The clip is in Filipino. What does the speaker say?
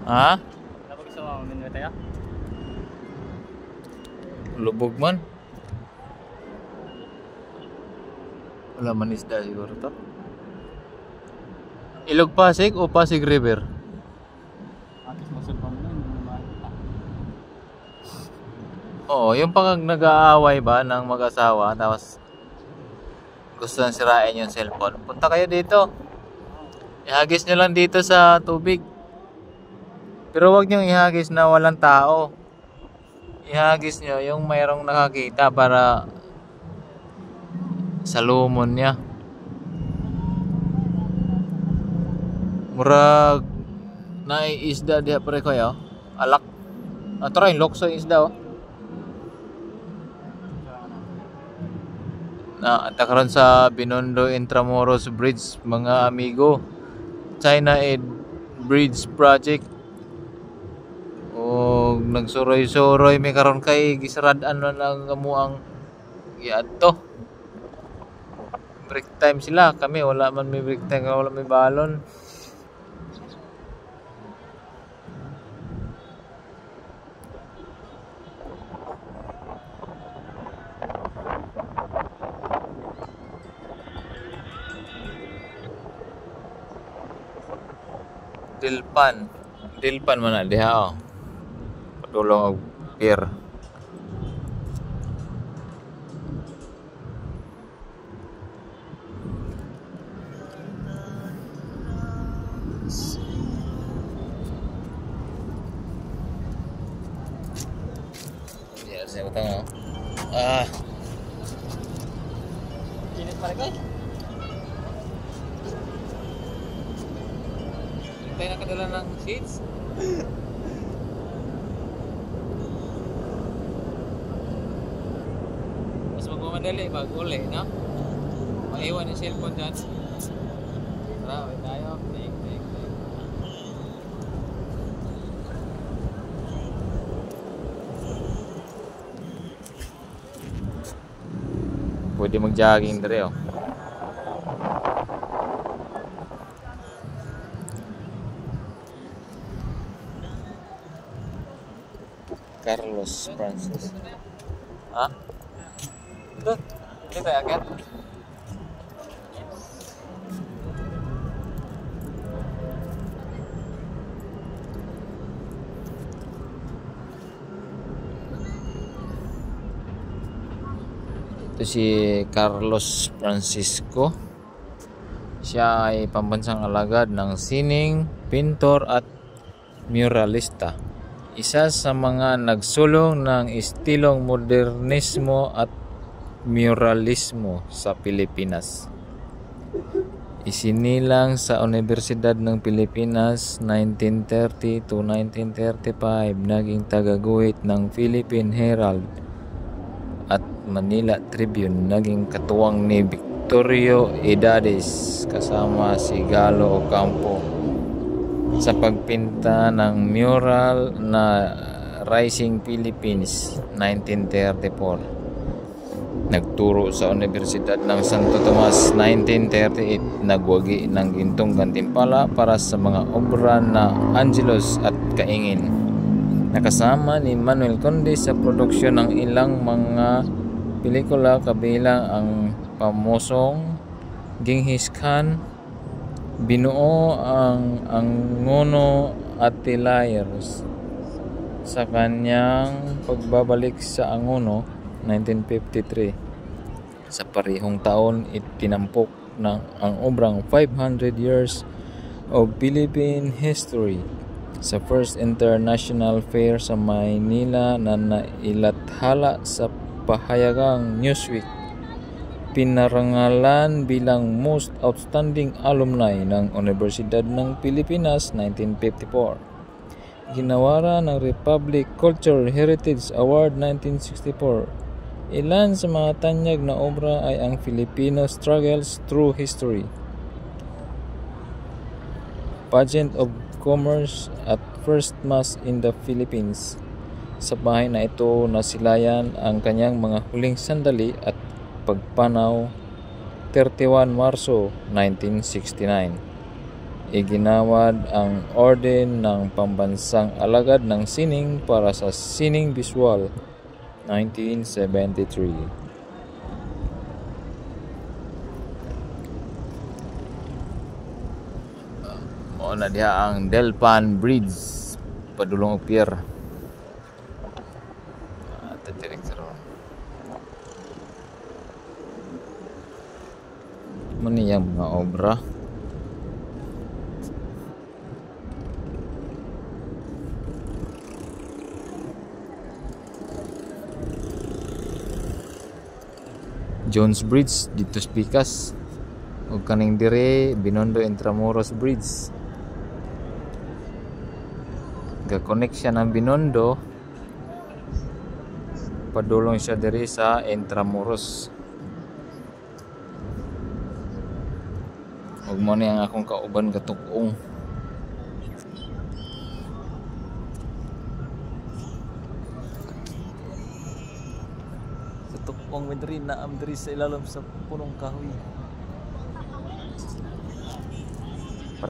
Ha? Dapat gusto mo minum tayo? Lubog man. Wala man isda siguro to. Ilog Pasig o Pasig River? Atis masuk pa mo na, hindi mo makita. Oo, yung pag nag-aaway ba ng mag-asawa tapos gusto nang sirain yung cellphone. Punta kayo dito. Ihagis nyo lang dito sa tubig. Pero wag nyo ihagis na walang tao. Ihagis nyo yung mayroong nakakita para sa lumon niya. Murag naiisda diha pare kayo. Alak. Try lokso yung isda oh. Na takaran sa Binondo Intramuros Bridge mga amigo. China Aid Bridge Project. O nagsuroy-suroy may karon kay gisarad-an man ang amuang giadto. Break time sila, kami wala man may break time, wala may balon. Dilpan man na diha oh. Padulong og pier. Ya, saya utang oh. Init pare kay. Tayo nakadala ng seats. Mas magmamadali pag uli, no? Maiwan yung cellphone dyan. Tara, wait tayo. Take. Pwede mag-jogging dere oh. Carlos Francis. Ha? Ito. Hindi tayo agad. Ito si Carlos Francisco. Siya ay pambansang alagad ng sining, pintor at muralista. Isa sa mga nagsulong ng estilong modernismo at muralismo sa Pilipinas. Isinilang sa Universidad ng Pilipinas 1930 to 1935, naging tagaguhit ng Philippine Herald at Manila Tribune, naging katuwang ni Victorio Edades kasama si Galo Ocampo sa pagpinta ng mural na Rising Philippines 1934. Nagturo sa Universidad ng Santo Tomas 1938. Nagwagi ng gintong gantimpala para sa mga obra na Angelos at Kaingin. Nakasama ni Manuel Conde sa produksyon ng ilang mga pelikula kabilang ang pamosong Genghis Khan, binuo ang Angono Attilayers sa kanyang pagbabalik sa Angono 1953. Sa parehong taon, itinampok ng ang obrang 500 Years of Philippine History sa First International Fair sa Maynila na nailathala sa pahayagang Newsweek. Pinarangalan bilang Most Outstanding Alumni ng Universidad ng Pilipinas 1954. Ginawara ng Republic Cultural Heritage Award 1964. Ilan sa mga tanyag na obra ay ang Filipino Struggles Through History, Pageant of Commerce at First Mass in the Philippines. Sa bahay na ito nasilayan ang kanyang mga huling sandali at pagpanaw 31 Marso 1969. iginawad ang Orden ng Pambansang Alagad ng Sining para sa Sining Visual 1973. Mao na diha ang Delpan Bridge padulong og pier. Direct sa ron. Mani yang mga obra. Jones Bridge dito sa Pikas. Ug kaning dire Binondo Intramuros Bridge. Ga-connect siya ng Binondo. Padulong siya dire sa Intramuros. Ug mo ni ang akong kauban katukong. Katukong medri na am diri sa ilalom sa punong kahoy.